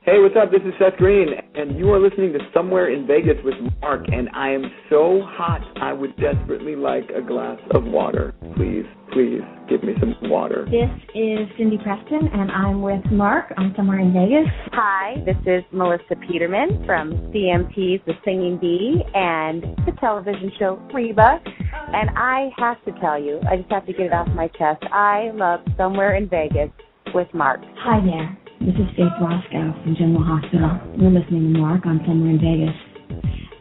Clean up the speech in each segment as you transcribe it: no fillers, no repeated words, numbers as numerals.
Hey, what's up? This is Seth Green, and you are listening to Somewhere in Vegas with Mark, and I am so hot, I would desperately like a glass of water. Please, please, give me some water. This is Cindy Preston, and I'm with Mark on Somewhere in Vegas. Hi, this is Melissa Peterman from CMT's The Singing Bee and the television show Reba. And I have to tell you, I just have to get it off my chest, I love Somewhere in Vegas with Mark. Hi there. This is Faith Roscoe from General Hospital. You're listening to Mark on Somewhere in Vegas.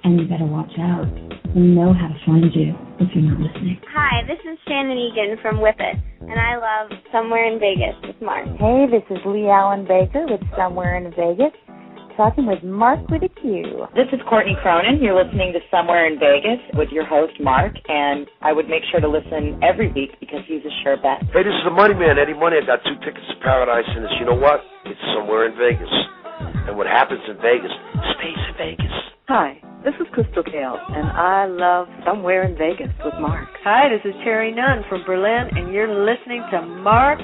And you better watch out. We know how to find you if you're not listening. Hi, this is Shannon Egan from Whippet, and I love Somewhere in Vegas with Mark. Hey, this is Lee Allen Baker with Somewhere in Vegas, talking with Mark with a Q. This is Courtney Cronin. You're listening to Somewhere in Vegas with your host, Mark, and I would make sure to listen every week because he's a sure bet. Hey, this is the Money Man, Eddie Money. I got 2 tickets to Paradise, and it's, you know what? It's Somewhere in Vegas. And what happens in Vegas stays in Vegas. Hi, this is Crystal Gale, and I love Somewhere in Vegas with Mark. Hi, this is Terry Nunn from Berlin, and you're listening to Mark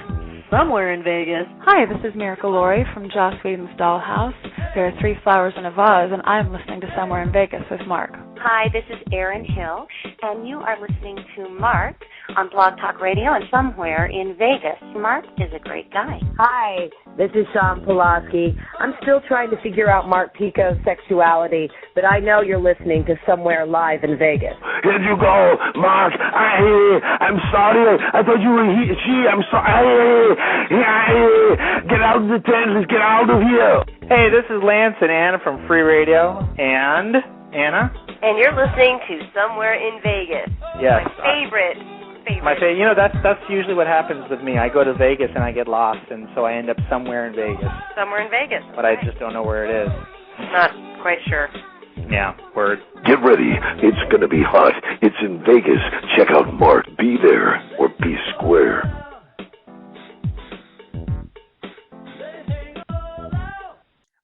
Somewhere in Vegas. Hi, this is Miracle Laurie from Joss Whedon's Dollhouse. There are 3 flowers in a vase, and I'm listening to Somewhere in Vegas with Mark. Hi, this is Erin Hill, and you are listening to Mark on Blog Talk Radio and Somewhere in Vegas. Mark is a great guy. Hi, this is Sean Pulaski. I'm still trying to figure out Mark Pico's sexuality, but I know you're listening to Somewhere Live in Vegas. Here you go, Mark. I'm sorry. I thought you were she. I'm sorry. Get out of the tent. Let's get out of here. Hey, this is Lance and Anna from Free Radio. And Anna? And you're listening to Somewhere in Vegas. Yes. My favorite. You know, that's usually what happens with me. I go to Vegas and I get lost, and so I end up somewhere in Vegas. Somewhere in Vegas. But right. I just don't know where it is. Not quite sure. Yeah, word. Get ready. It's going to be hot. It's in Vegas. Check out Mark. Be there or be square.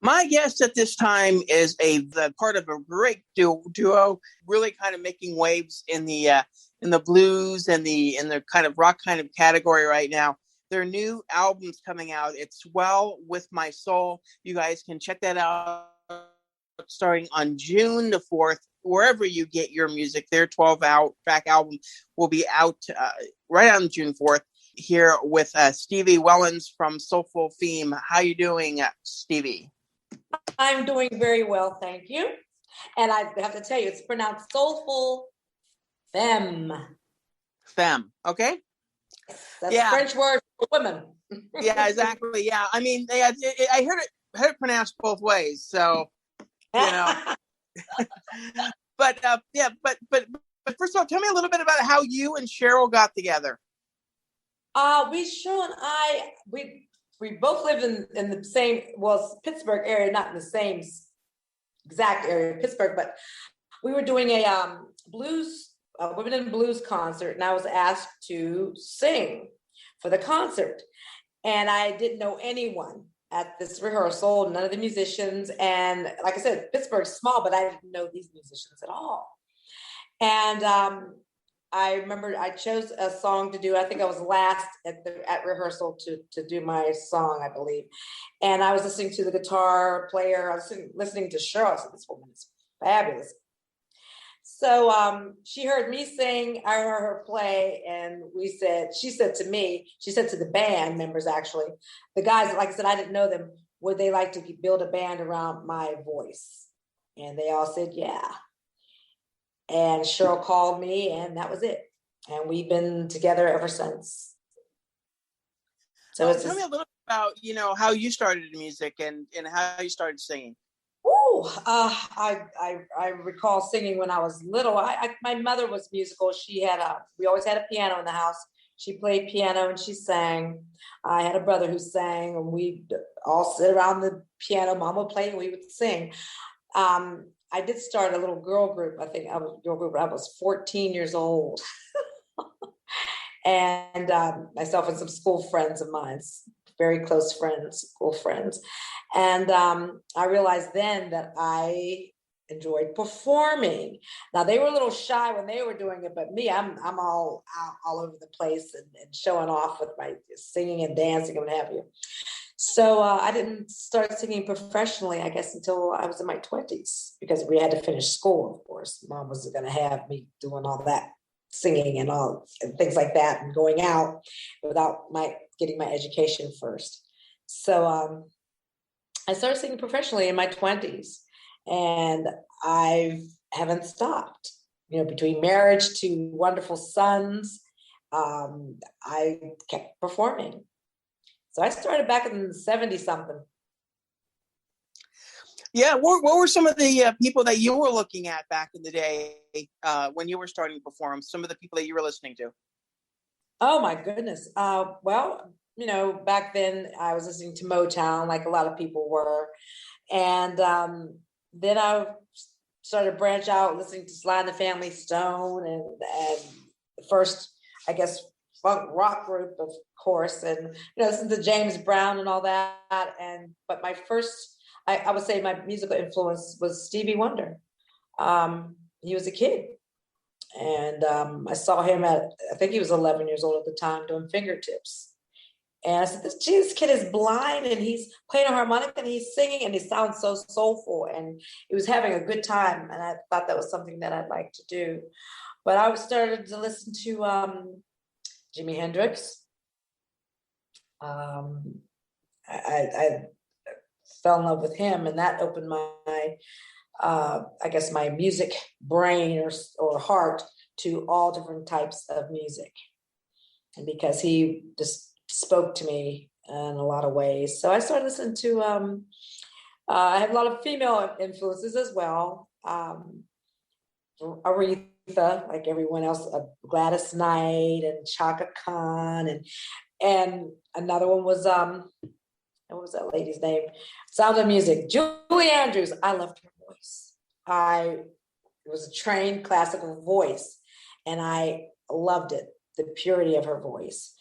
My guest at this time is the part of a great duo, really kind of making waves in the blues and in the kind of rock kind of category right now. Their new album's coming out. It's Well With My Soul. You guys can check that out starting on June the 4th, wherever you get your music. Their 12-track album will be out right on June 4th. Here with Stevee Wellons from Soulful Femme. How you doing, Stevie? I'm doing very well, thank you. And I have to tell you, it's pronounced Soulful Femme. Femme, okay? That's a French word for women. Yeah, exactly. Yeah, I mean, I heard it pronounced both ways, so you know. But first of all, tell me a little bit about how you and Cheryl got together. Cheryl and I, we both lived in the same, Pittsburgh area, not in the same exact area of Pittsburgh, but we were doing a Women in Blues concert, and I was asked to sing for the concert. And I didn't know anyone at this rehearsal, none of the musicians. And like I said, Pittsburgh's small, but I didn't know these musicians at all. And I remember I chose a song to do. I think I was last at rehearsal to do my song, I believe. And I was listening to the guitar player. I was listening to Cheryl. I said, this woman is fabulous. So she heard me sing, I heard her play, and she said to the band members, actually, the guys, like I said, I didn't know them, would they like to build a band around my voice? And they all said, yeah. And Cheryl called me, and that was it. And we've been together ever since. So tell me a little bit about, how you started in music and how you started singing. I recall singing when I was little. My mother was musical. We always had a piano in the house. She played piano and she sang. I had a brother who sang, and we'd all sit around the piano. Mom would play and we would sing. I did start a little girl group. I think I was 14 years old. And myself and some school friends of mine, very close friends, school friends. And I realized then that I enjoyed performing. Now, they were a little shy when they were doing it, but me, I'm all over the place and showing off with my singing and dancing and what have you. So I didn't start singing professionally, I guess, until I was in my 20s, because we had to finish school, of course. Mom wasn't going to have me doing all that singing and all and things like that and going out without getting my education first. So I started singing professionally in my 20s, and I haven't stopped. Between marriage to wonderful sons, I kept performing. So I started back in the 70s something. Yeah, what were some of the people that you were looking at back in the day when you were starting to perform? Some of the people that you were listening to? Oh my goodness. Well, back then I was listening to Motown, like a lot of people were, and then I started to branch out, listening to Sly and the Family Stone, and the first, I guess, funk rock group, of course, and listen to James Brown and all that. But my first, I would say, my musical influence was Stevie Wonder. He was a kid, and I saw him I think he was 11 years old at the time, doing Fingertips. And I said, this kid is blind, and he's playing a harmonica, and he's singing, and he sounds so soulful, and he was having a good time. And I thought that was something that I'd like to do. But I started to listen to Jimi Hendrix. I fell in love with him, and that opened my, I guess, my music brain or heart to all different types of music. And because he just spoke to me in a lot of ways. So I started listening to, I have a lot of female influences as well. Aretha, like everyone else, Gladys Knight and Chaka Khan, and another one was, what was that lady's name? Sound of Music, Julie Andrews. I loved her voice. It was a trained classical voice, and I loved it, the purity of her voice.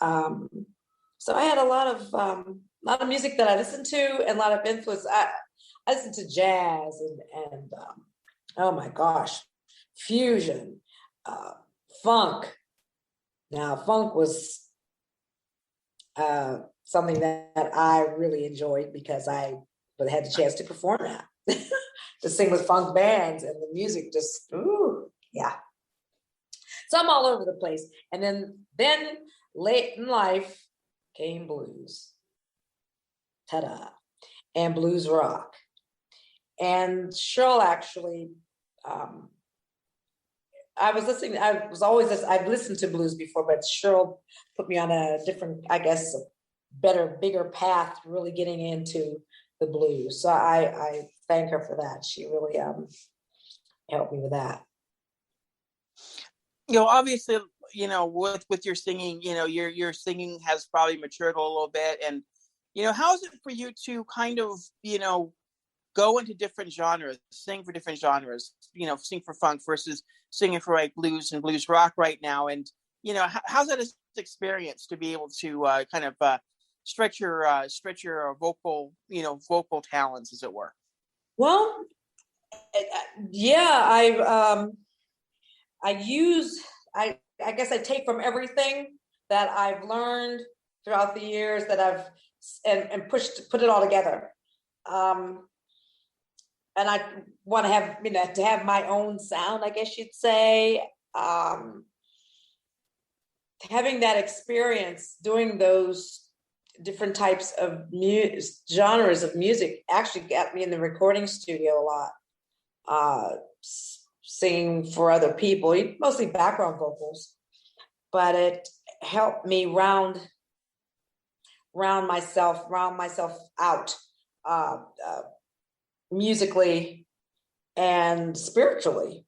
So I had a lot of music that I listened to, and a lot of influence. I listened to jazz and oh my gosh, fusion, funk. Now, funk was something that I really enjoyed, because I had the chance to perform that, to sing with funk bands, and the music just, ooh, yeah. So I'm all over the place. And then late in life came blues. Ta-da. And blues rock. And Cheryl actually, I've listened to blues before, but Cheryl put me on a different, I guess, better, bigger path, really getting into the blues. So I thank her for that. She really helped me with that. Obviously, with your singing, your singing has probably matured a little bit. And, how is it for you to kind of, go into different genres, sing for different genres, sing for funk versus singing for like blues and blues rock right now? And, how's that experience to be able to kind of stretch your vocal talents, as it were? Well, yeah, I guess I take from everything that I've learned throughout the years that I've and put it all together. And I want to have, to have my own sound, I guess you'd say. Having that experience doing those different types of genres of music actually got me in the recording studio a lot. Singing for other people, mostly background vocals, but it helped me round myself out musically and spiritually.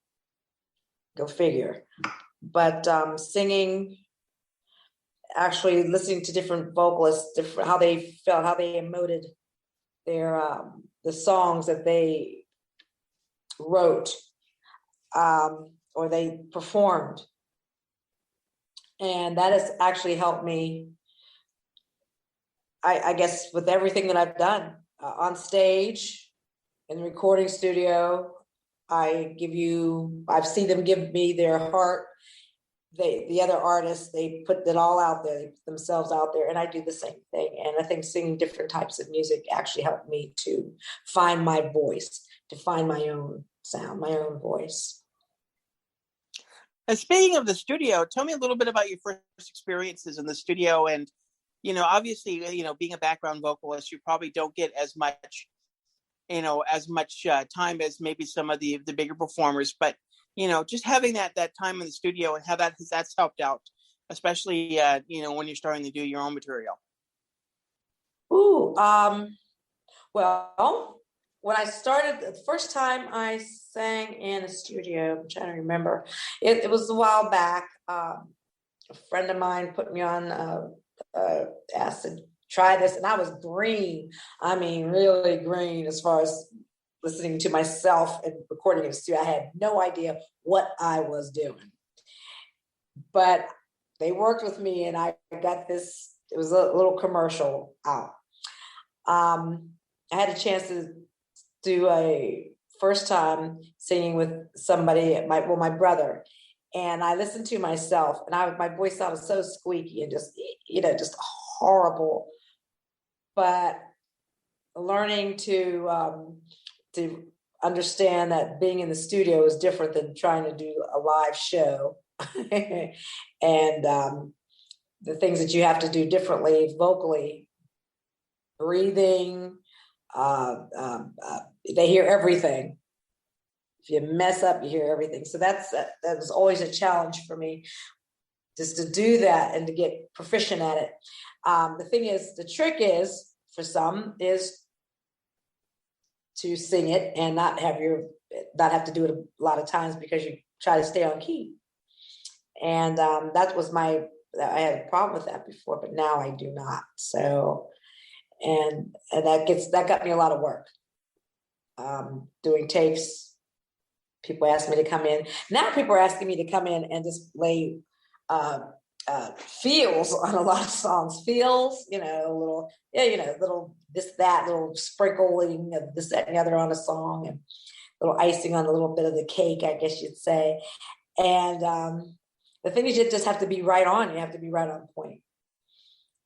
Go figure. But singing, actually listening to different vocalists, how they felt, how they emoted their the songs that they wrote. Or they performed. And that has actually helped me, I guess, with everything that I've done on stage, in the recording studio. I've seen them give me their heart, the other artists, they put it all out there, they put themselves out there, and I do the same thing. And I think singing different types of music actually helped me to find my voice, to find my own sound, my own voice. And speaking of the studio, tell me a little bit about your first experiences in the studio. And, obviously, being a background vocalist, you probably don't get as much, time as maybe some of the bigger performers. But, just having that time in the studio and how that's helped out, especially, when you're starting to do your own material. Ooh, well, when I started, the first time I sang in a studio, I'm trying to remember, it was a while back. A friend of mine put me on, asked to try this, and I was green. I mean, really green as far as listening to myself and recording in the studio. I had no idea what I was doing. But they worked with me, and I got this, it was a little commercial out. I had a chance to do a first time singing with somebody, my brother, and I listened to myself, and my voice sounded so squeaky and just horrible. But learning to understand that being in the studio is different than trying to do a live show, and the things that you have to do differently vocally, breathing. They hear everything. If you mess up, you hear everything. So that was always a challenge for me, just to do that and to get proficient at it. The thing is, the trick is, for some, is to sing it and not have to do it a lot of times because you try to stay on key. And that was I had a problem with that before, but now I do not. So, and that got me a lot of work. Doing takes, people asked me to come in. Now people are asking me to come in and just lay feels on a lot of songs. Feels, little this, that, little sprinkling of this, that, and the other on a song, and little icing on a little bit of the cake, I guess you'd say. And the thing is, you just have to be right on. You have to be right on point.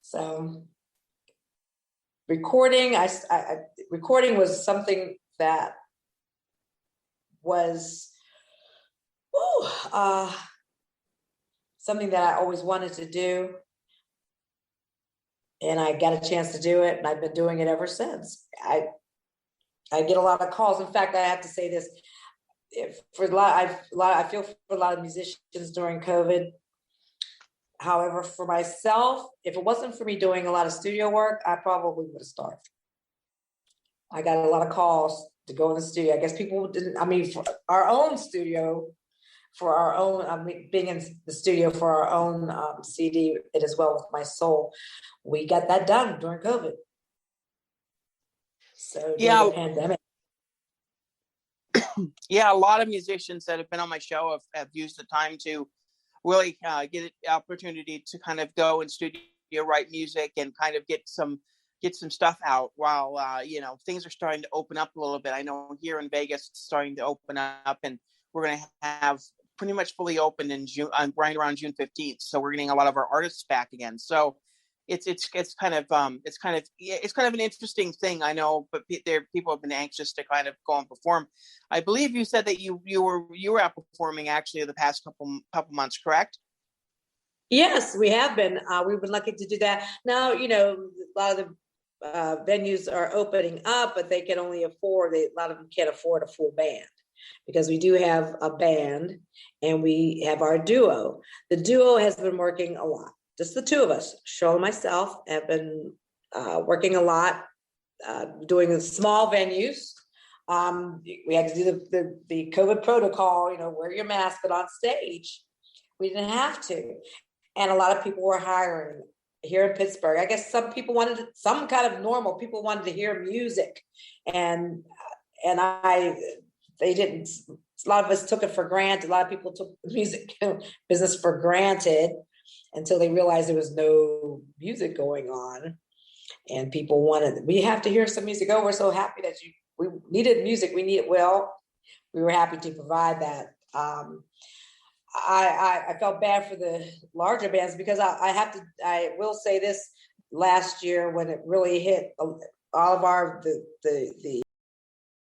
So recording was something that was something that I always wanted to do, and I got a chance to do it, and I've been doing it ever since. I get a lot of calls. In fact, I have to say this: I feel for a lot of musicians during COVID. However, for myself, if it wasn't for me doing a lot of studio work, I probably would have started. I got a lot of calls to go in the studio. I guess people didn't, for our own studio, being in the studio for our own CD, It Is Well With My Soul, we got that done during COVID. So during the pandemic. Yeah, a lot of musicians that have been on my show have used the time to really get an opportunity to kind of go in studio, write music, and kind of get some stuff out while things are starting to open up a little bit. I know here in Vegas it's starting to open up, and we're going to have pretty much fully open in June, right around June 15th. So we're getting a lot of our artists back again. So it's kind of an interesting thing, I know, but people have been anxious to kind of go and perform. I believe you said that you were out performing actually the past couple months, correct? Yes, we have been. We've been lucky to do that. Now, a lot of the venues are opening up, but they can only afford. A lot of them can't afford a full band, because we do have a band and we have our duo. The duo has been working a lot. Just the two of us, Cheryl and myself, have been working a lot, doing the small venues. We had to do the COVID protocol, wear your mask, but on stage, we didn't have to. And a lot of people were hiring here in Pittsburgh. I guess some people wanted some kind of normal. People wanted to hear music, and they didn't. A lot of us took it for granted. A lot of people took the music business for granted until they realized there was no music going on, and people we have to hear some music. Oh, we're so happy that we needed music. We need it. Well, we were happy to provide that. I felt bad for the larger bands because I will say this, last year when it really hit all of the